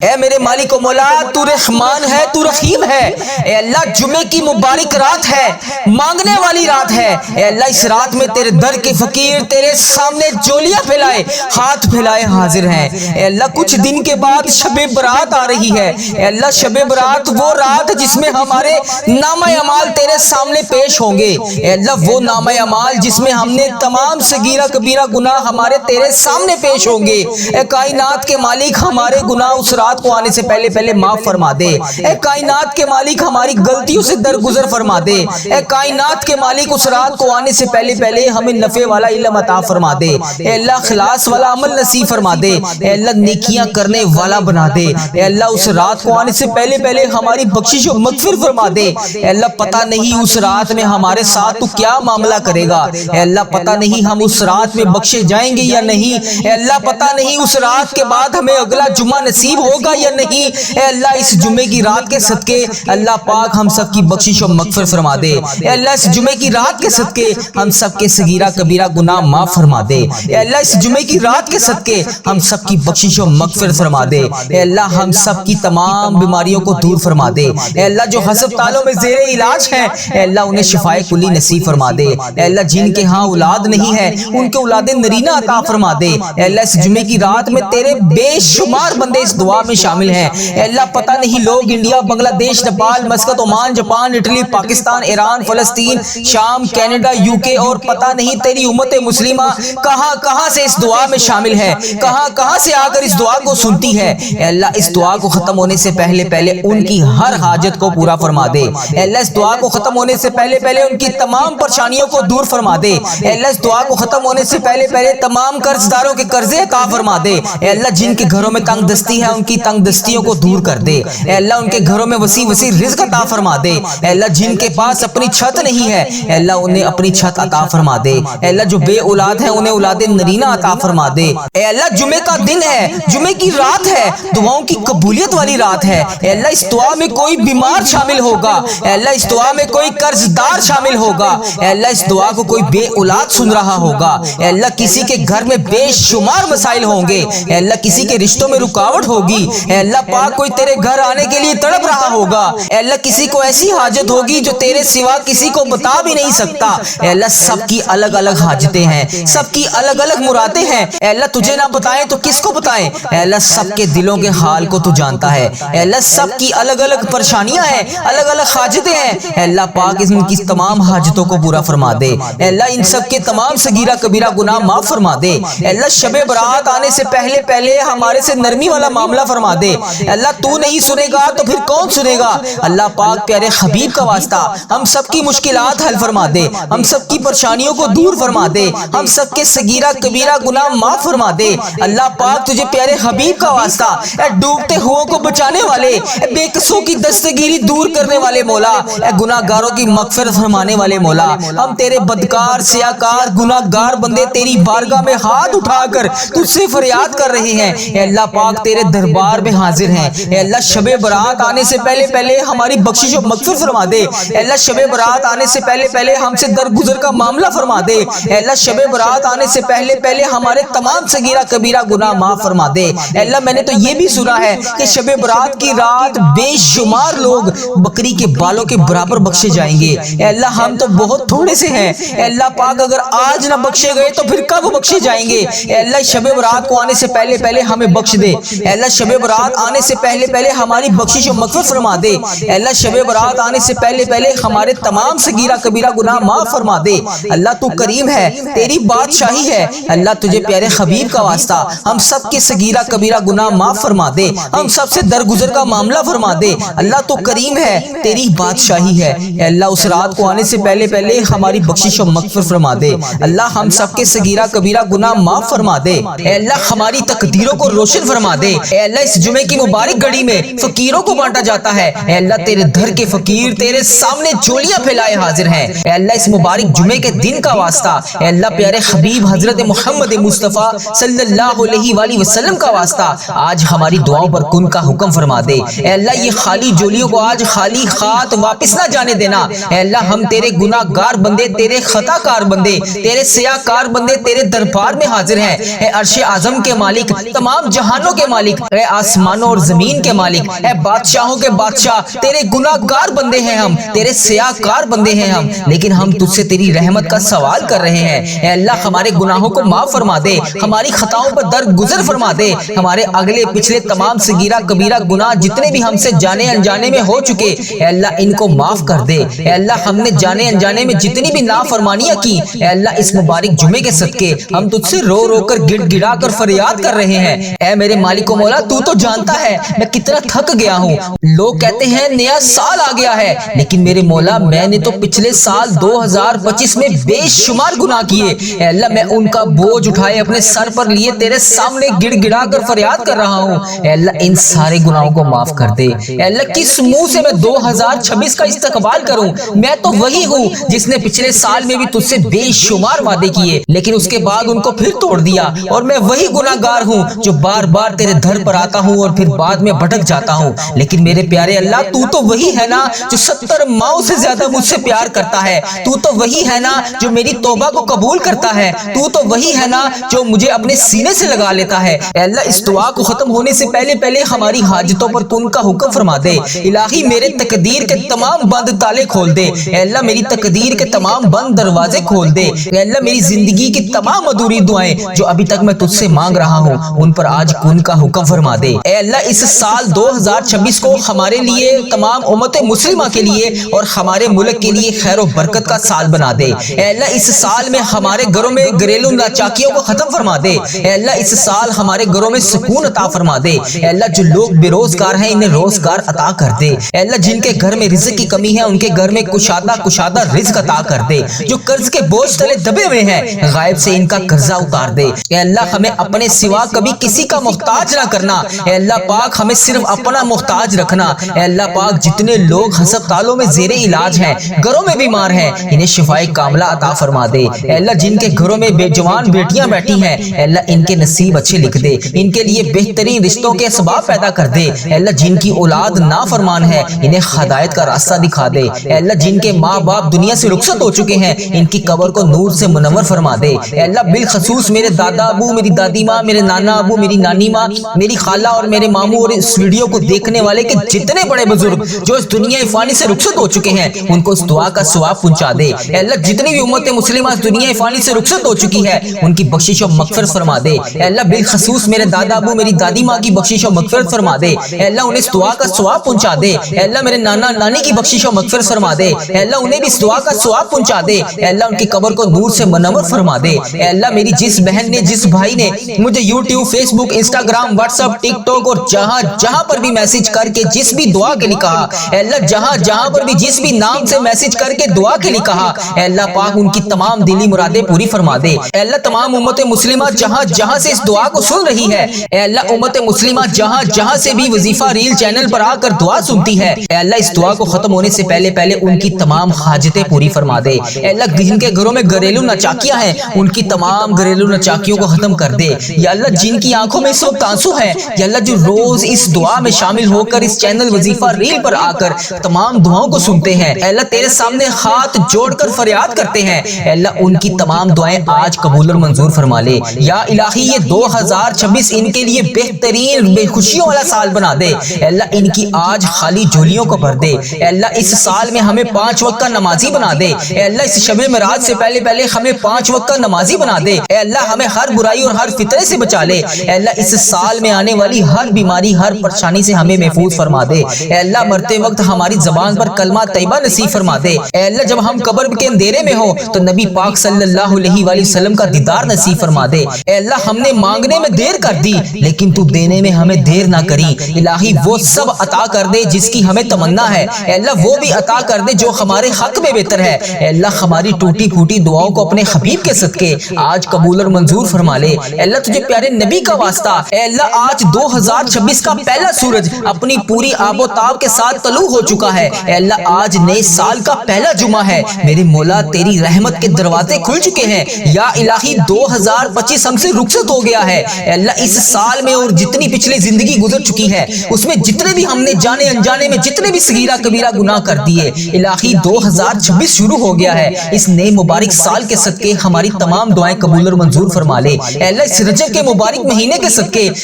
اے میرے مالک و مولا، تو رحمان ہے، تو رحیم ہے۔ اے اللہ، جمعے کی مبارک رات ہے، مانگنے والی رات ہے۔ اے اللہ، اس رات میں تیرے در کے فقیر تیرے سامنے جولیاں پھیلائے، ہاتھ پھیلائے حاضر ہیں۔ اے اللہ، کچھ دن کے بعد شب برات آ رہی ہے۔ اے اللہ، شب برات وہ رات جس میں ہمارے نامہ اعمال تیرے سامنے پیش ہوں گے۔ اے اللہ، وہ نامہ اعمال جس میں ہم نے تمام صغیرہ کبیرہ گناہ ہمارے تیرے سامنے پیش ہوں گے۔ اے کائنات کے مالک، ہمارے گناہ اس رات کو آنے سے پہلے معاف فرما دے۔ اے کائنات کے مالک، ہماری غلطیوں سے درگزر فرما دے۔ اے کائنات کے مالک، اس رات کو آنے سے پہلے ہمیں نفع والا علم عطا فرما دے۔ اے اللہ، اخلاص والا عمل نصیب فرما دے۔ اے اللہ، نیکیاں کرنے والا بنا دے۔ اے اللہ، اس رات کو آنے سے پہلے ہماری بخشش و مغفرت فرما دے۔ اے اللہ، پتہ نہیں اس رات میں ہمارے ساتھ تو کیا معاملہ کرے گا۔ اے اللہ، پتہ نہیں ہم اس رات میں بخشے جائیں گے یا نہیں۔ اے اللہ، پتہ نہیں اس رات کے بعد ہمیں اگلا جمعہ نصیب ہوگا یا نہیں۔ اے اللہ، اس جمعے کی رات کے صدقے اللہ پاک ہم سب کی بخشش و مغفرت فرما دے۔ اے اللہ، اس جمعے کی رات کے صدقے ہم سب کے صغیرہ کبیرہ گناہ معاف فرما دے۔ اے اللہ، اس جمعے کی رات کے صدقے ہم سب کی بخشش و مغفرت فرما دے۔ اے اللہ، ہم سب کی تمام بیماریوں کو دور فرما دے۔ اے اللہ، جو ہسپتالوں میں زیر علاج ہیں، اے اللہ، انہیں شفائے کلی نصیب فرما دے۔ اے اللہ، جن کے ہاں اولاد نہیں ہے، ان کے اولاد نرینہ عطا فرما دے۔ اے اللہ، اس جمعے کی رات میں تیرے بے شمار بندے اس دعا میں شامل ہیں۔ اے اللہ، پتہ نہیں لوگ انڈیا، بنگلہ دیش، Nepal, Muscat, Oman, Japan, Italy, Pakistan, Iran, فلسطین، شام، کینیڈا، UK اور پتہ نہیں تیری امت مسلمہ کہاں سے اس دعا میں شامل ہے، کہاں سے آ کر اس دعا کو سنتی ہے۔ اے اللہ، اس دعا کو ختم ہونے سے پہلے ان کی ہر حاجت کو پورا فرما دے۔ اے اللہ، اس دعا کو ختم ہونے سے پہلے ان کی تمام پریشانیوں کو دور فرما دے۔ اے اللہ، اس دعا کو ختم ہونے سے پہلے تمام قرض داروں کے قرضے عطا فرما دے۔ اے اللہ، جن کے گھروں میں تنگ دستی ہے، ان کی تنگ دستیوں کو دور کر دے۔ اے اللہ، ان کے گھروں میں وسیع رزق عطا فرما دے۔ اے اللہ، جن کے پاس اپنی چھت نہیں ہے، اے اللہ، انہیں اپنی چھت عطا فرما دے۔ اے اللہ، جو بے اولاد ہیں، انہیں اولاد نرینہ عطا فرما دے۔ اے اللہ، جمعے کا دن ہے، جمعے کی رات ہے، دعاؤں کی قبولیت والی رات ہے۔ اے اللہ، اس دعا میں کوئی بیمار شامل ہوگا۔ اے اللہ، اس دعا میں کوئی قرض دار شامل ہوگا۔ اے اللہ، اس دعا کو کوئی بے اولاد سن رہا ہوگا۔ اے اللہ، کسی کے گھر میں بے شمار مسائل ہوں گے۔ اے اللہ، کسی کے رشتوں میں رکاوٹ ہوگی۔ اے اللہ پاک، کوئی تیرے گھر آنے کے لیے تڑپ رہا ہوگا۔ اے اللہ، کسی کو ایسی حاجت ہوگی جو تیرے سوا کسی کو بتا بھی نہیں سکتا۔ اے اللہ، سب کی الگ الگ حاجتیں ہیں، سب کی الگ الگ مرادیں ہیں۔ اے اللہ، تجھے نہ بتائیں تو کس کو بتائیں۔ اے اللہ، سب کے دلوں کے حال کو تو جانتا ہے۔ اے اللہ، سب کی الگ الگ پریشانیاں ہیں، الگ الگ حاجتیں ہیں۔ اے اللہ پاک، ان کی تمام حاجتوں کو پورا فرما دے۔ اے اللہ، ان سب کے تمام صغیرہ کبیرہ گناہ معاف فرما دے۔ اے اللہ، شب برات آنے سے پہلے ہمارے سے نرمی والا معاملہ فرما دے۔ اے اللہ، تو نہیں سنے گا تو پھر کون سنے گا۔ اللہ پاک، پیارے حبیب کا واسطہ ہم سب کی مشکلات حل فرما دے، ہم سب کی پریشانیوں کو دور فرما دے، ہم سب کے صغیرہ کبیرہ گناہ معاف فرما دے۔ اللہ پاک، تجھے پیارے حبیب کا واسطہ، اے ڈوبتے ہوئوں کو بچانے والے، اے بے قصوں کی دستگیری دور کرنے والے مولا، اے گناہ گاروں کی مغفرت فرمانے والے مولا، ہم تیرے بدکار سیاکار گناہ گار بندے تیری بارگاہ میں ہاتھ اٹھا کر تجھ سے فریاد کر رہے ہیں۔ اے اللہ پاک، تیرے دربار میں حاضر ہیں۔ اے اللہ، شب برات آنے سے پہلے ہماری بخشش و مغفرت فرما دے۔ اے اللہ، شب برات آنے سے پہلے ہم سے درگزر کا معاملہ فرما دے۔ اے اللہ، شب برات آنے سے پہلے ہمارے تمام صغیرہ کبیرہ گناہ معاف فرما دے۔ اے اللہ، میں نے تو یہ بھی سنا ہے کہ شب برات کی رات بے شمار لوگ بکری کے بالوں کے برابر بخشے جائیں گے۔ اے اللہ، ہم تو بہت تھوڑے سے ہیں۔ اے اللہ پاک، اگر آج نہ بخشے گئے تو پھر کب بخشے جائیں گے۔ اے اللہ، شب برات کو آنے سے پہلے ہمیں بخش دے۔ اے اللہ، شب برات آنے سے پہلے ہماری بخشش و مغفرت فرما دے۔ اے اللہ، شب برات آنے سے پہلے ہمارے تمام صغیرہ کبیرہ گناہ معاف فرما دے۔ اللہ، تو کریم ہے، تیری بادشاہی ہے۔ اللہ، تجھے پیارے حبیب کا واسطہ ہم سب کے صغیرہ کبیرہ گناہ معاف فرما دے، ہم سب سے درگزر کا معاملہ فرما دے۔ اللہ، تو کریم ہے، تیری بادشاہی ہے۔ اے اللہ، اس رات کو آنے سے پہلے ہماری بخشش و مغفرت فرما دے۔ اللہ، ہم سب کے صغیرہ کبیرہ گناہ معاف فرما دے۔ اے اللہ، ہماری تقدیروں کو روشن فرما دے۔ اے اللہ، اس جمعے کی مبارک گھڑی میں فقیروں کو بانٹا جاتا ہے۔ اے اللہ، تیرے در کے فقیر تیرے سامنے جولیاں پھیلائے حاضر ہیں۔ اے اللہ، اس مبارک جمعے کے دن کا واسطہ، اے اللہ پیارے حبیب حضرت محمد مصطفیٰ صلی اللہ علیہ وآلہ وسلم کا واسطہ آج ہماری دعاؤں پر کن کا حکم فرما دے۔ اے اللہ، یہ خالی جولیوں کو آج خالی خات واپس نہ جانے دینا۔ اے اللہ، ہم تیرے گناہ گار بندے، تیرے خطا کار بندے، تیرے سیاہ کار بندے تیرے دربار میں حاضر ہیں۔ اے عرش اعظم کے مالک، تمام جہانوں کے مالک، اے آسمانوں اور زمین کے مالک، اے بادشاہوں کے بادشاہ، تیرے گناہگار بندے ہیں ہم، تیرے سیاہکار بندے ہیں ہم، لیکن ہم تجھ سے تیری رحمت کا سوال کر رہے ہیں۔ اے اللہ ہمارے گناہوں کو معاف فرما دے، ہماری خطاؤں پر درگزر فرما دے، ہمارے اگلے پچھلے تمام صغیرہ کبیرہ گناہ جتنے بھی ہم سے جانے انجانے میں ہو چکے، اے اللہ ان کو معاف کر دے۔ اے اللہ ہم نے جانے انجانے میں جتنی بھی نافرمانیاں کی، اے اللہ اس مبارک جمعے کے صدقے ہم تجھ سے رو رو کر گڑ گڑا کر فریاد کر رہے ہیں۔ اے میرے مالک و مولا، تو تو جانتا ہے میں کتنا تھک گیا ہوں۔ لوگ کہتے ہیں نیا سال آ گیا ہے، لیکن میرے مولا میں نے تو پچھلے سال 2025 میں بے شمار گناہ کیے۔ اے اللہ میں ان کا بوجھ اٹھائے اپنے سر پر لیے تیرے سامنے گڑ گڑا کر فریاد کر رہا ہوں۔ اے اللہ ان سارے گناہوں کو معاف کر دے۔ اے اللہ کس منہ سے میں 2026 کا استقبال کروں؟ میں تو وہی ہوں جس نے پچھلے سال میں بھی تجھ سے بے شمار وعدے کیے، لیکن اس کے بعد ان کو پھر توڑ دیا، اور میں وہی گناہگار ہوں جو بار بار تیرے در پر آتا ہوں اور پھر بعد میں بھٹک جاتا ہوں۔ لیکن میرے پیارے اللہ تو تو وہی ہے نا جو 70 ماؤں سے زیادہ مجھ سے پیار کرتا ہے، تو تو وہی ہے نا جو میری توبہ کو قبول کرتا ہے، تو تو وہی ہے نا جو مجھے اپنے سینے سے لگا لیتا ہے۔ اے اللہ اس دعا کو ختم ہونے سے پہلے پہلے ہماری حاجتوں پر کن کا حکم فرما دے۔ الہی میرے تقدیر کے تمام بند تالے کھول دے۔ اے اللہ میری تقدیر کے تمام بند دروازے کھول دے۔ اے اللہ میری زندگی کی تمام ادھوری دعائیں جو ابھی تک میں تجھ سے مانگ رہا ہوں ان پر آج کن کا حکم فرما دے۔ اے اللہ اس سال 2026 کو ہمارے لیے، تمام امت مسلمہ کے لیے اور ہمارے ملک کے لیے خیر و برکت کا سال بنا دے۔ اے اللہ اس سال میں ہمارے گھروں میں گھریلو ناچاکیوں کو ختم فرما دے۔ اے اللہ اس سال ہمارے گھروں میں سکون عطا فرما دے۔ اے اللہ جو لوگ بے روزگار ہیں انہیں روزگار عطا کر دے۔ اے اللہ جن کے گھر میں رزق کی کمی ہے ان کے گھر میں کشادہ رزق عطا کر دے۔ جو قرض کے بوجھ تلے دبے ہوئے ہیں غائب سے ان کا قرضہ اتار دے۔ اے اللہ ہمیں اپنے سوا کبھی کسی کا محتاج نہ کرنا۔ اے اللہ پاک ہمیں صرف اپنا محتاج رکھنا۔ اے اللہ پاک جتنے لوگ ہسپتالوں میں زیر علاج ہیں، گھروں میں بیمار ہیں، انہیں شفائے کاملہ عطا فرما دے۔ اے اللہ جن کے گھروں میں بے جوان بیٹیاں بیٹھی ہیں، اے اللہ ان کے نصیب اچھے لکھ دے، ان کے لیے بہترین رشتوں کے اسباب پیدا کر دے۔ اے اللہ جن کی اولاد نافرمان ہے انہیں ہدایت کا راستہ دکھا دے۔ اے اللہ جن کے ماں باپ دنیا سے رخصت ہو چکے ہیں ان کی قبر کو نور سے منور فرما دے۔ اے اللہ بالخصوص میرے دادا ابو، میری دادی ماں، میرے نانا ابو، میری نانی ماں، میری خالہ اور میرے ماموں اور اس ویڈیو کو دیکھنے والے کے جتنے بڑے بزرگ جو اس دنیا فانی سے رخصت ہو چکے ہیں ان کو اس دعا کا ثواب پہنچا دے۔ اے اللہ جتنی بھی امت مسلمہ اس دنیا فانی سے رخصت ہو چکی ہے ان کی بخشش و مغفرت فرما دے۔ اے اللہ بالخصوص میرے دادا ابو، میری دادی ماں کی بخشش و مغفرت فرما دے۔ اے اللہ انہیں اس دعا کا ثواب پہنچا دے۔ اے اللہ میرے نانا نانی کی بخشش و مغفرت فرما دے۔ اے اللہ انہیں بھی اس دعا کا ثواب پہنچا دے۔ اے اللہ ان کی قبر کو نور سے منور فرما دے۔ اے اللہ میری جس بہن نے، جس بھائی نے مجھے یوٹیوب، فیس بک، انسٹاگرام، واٹس ایپ، ٹک ٹاک اور جہاں جہاں پر بھی میسج کر کے جس بھی دعا کے لیے کہا، اے اللہ جہاں جہاں پر بھی جس بھی نام سے میسج کر کے دعا کے لیے کہا، اے اللہ پاک ان کی تمام دلی مرادیں پوری فرما دے۔ اے اللہ تمام امت مسلمہ جہاں جہاں سے اس دعا کو سن رہی ہے، اے اللہ امت مسلمہ جہاں جہاں سے بھی وظیفہ ریل چینل پر آ کر دعا سنتی ہے، اے اللہ اس دعا کو ختم ہونے سے پہلے پہلے ان کی تمام حاجتیں پوری فرما دے۔ اے اللہ جن کے گھروں میں گھریلو ناچاکیاں ہیں ان کی تمام گھریلو ناچاکیوں کو ختم کر دے۔ یا اللہ جن کی آنکھوں میں اس وقت آنسو ہے، یا اللہ جو روز اس دعا میں شامل ہو کر اس چینل وظیفہ ریل پر آ کر تمام دعاؤں کو سنتے ہیں، اے اللہ تیرے سامنے ہاتھ جوڑ کر فریاد کرتے ہیں، اے اللہ ان کی تمام دعائیں آج قبول اور منظور فرما لے۔ یا الہی یہ 2026 ان کے لیے بہترین بے خوشیوں والا سال بنا دے۔ اے اللہ ان کی آج خالی جھولیوں کو بھر دے۔ اے اللہ اس سال میں ہمیں 5 وقت کا نمازی بنا دے۔ اے اللہ اس شب معراج سے پہلے پہلے ہمیں 5 وقت کا نمازی بنا دے۔ اے اللہ ہمیں ہر برائی اور ہر فتنے سے بچا لے۔ اے اللہ اس سال میں آنے والی ہر بیماری، ہر پریشانی سے ہمیں محفوظ فرما دے۔ اے اللہ مرتے وقت ہماری زبان پر کلمہ طیبہ نصیب فرما دے۔ اے اللہ جب ہم قبر کے اندھیرے میں ہوں تو نبی پاک صلی اللہ علیہ وآلہ وسلم کا دیدار نصیب فرما دے۔ اے اللہ ہم نے مانگنے میں دیر کر دی لیکن تو دینے میں ہمیں دیر نہ کری۔ الہی وہ سب عطا کر دے جس کی ہمیں تمنا ہے۔ اے اللہ وہ بھی عطا کر دے جو ہمارے حق میں بہتر ہے۔ اے اللہ ہماری ٹوٹی پھوٹی دعاؤں کو اپنے حبیب کے صدقے آج قبول اور منظور فرما لے۔ اے اللہ تجھے پیارے نبی کا واسطہ، اے اللہ آج 2026 کا پہلا سورج اپنی پوری آب و تاب کے ساتھ طلوع ہو چکا ہے۔ اے اللہ آج نئے سال کا پہلا جمعہ ہے، میرے مولا تیری رحمت کے دروازے کھل چکے ہیں۔ یا الہی 2025 ہم سے رخصت ہو گیا ہے۔ اے اللہ اس سال میں اور جتنی پچھلی زندگی گزر چکی ہے اس میں جتنے بھی ہم نے جانے انجانے میں جتنے بھی صغیرہ کبیرہ گناہ کر دیے، الہی 2026 شروع ہو گیا ہے۔ اس نئے مبارک سال کے صدقے ہماری تمام دعائیں قبول اور منظور فرما لے۔ اے اللہ اس رجب کے مبارک مہینے کے صدقے،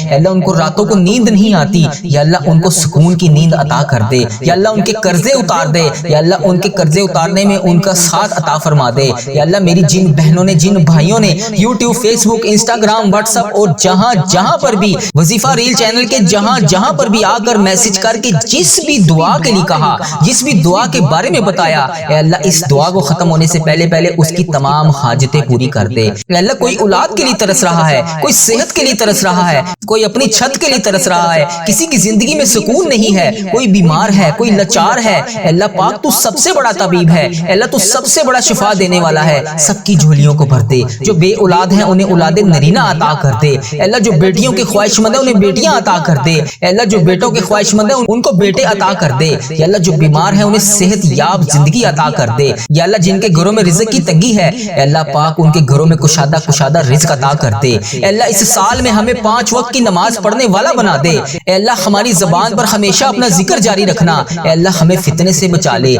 اے اللہ ان کو راتوں کو نیند نہیں آتی، یا اللہ ان کو سکون کی نیند عطا کر دے، یا اللہ ان کے قرضے اتار دے، یا اللہ ان کے قرضے اتارنے میں ان کا ساتھ عطا فرما دے، یا اللہ میری جن بہنوں نے جن بھائیوں نے یوٹیوب، فیس بک، انسٹاگرام، واٹس ایپ اور جہاں جہاں پر بھی وظیفہ ریل چینل کے جہاں جہاں پر بھی آ کر میسج کر کے جس بھی دعا کے لیے کہا، جس بھی دعا کے بارے میں بتایا، اے اللہ اس دعا کو ختم ہونے سے پہلے اس کی تمام حاجتیں پوری کر دے۔ اے اللہ کوئی اولاد کے لیے ترس رہا ہے، کوئی صحت کے لیے ترس رہا ہے، کوئی اپنی چھت کے لیے ترس رہا ہے، کسی کی زندگی میں سکون نہیں ہے، کوئی بیمار ہے، کوئی لاچار ہے، اے اللہ پاک تو سب سے بڑا طبیب ہے، اے اللہ تو سب سے بڑا شفا دینے والا ہے، سب کی جھولیوں کو بھر دے۔ جو بے اولاد ہیں انہیں اولاد نرینہ عطا کر دے، اے اللہ جو بیٹیوں کے خواہش مند ہیں انہیں بیٹیاں عطا کر دے، اے اللہ جو بیٹوں کے خواہش مند ہیں ان کو بیٹے عطا کر دے، یا اللہ جو بیمار ہیں انہیں صحت یاب زندگی عطا کر دے، یا اللہ جن کے گھروں میں رزق کی تنگی ہے، اے اللہ پاک ان کے گھروں میں کشادہ رزق عطا کر دے، اے اللہ اس سال میں ہمیں 5 وقت کی نماز پڑھنے والا بنا دے، اے اللہ ہماری زبان پر ہمیشہ اپنا ذکر جاری رکھنا، اے اللہ ہمیں فتنے سے بچا لے۔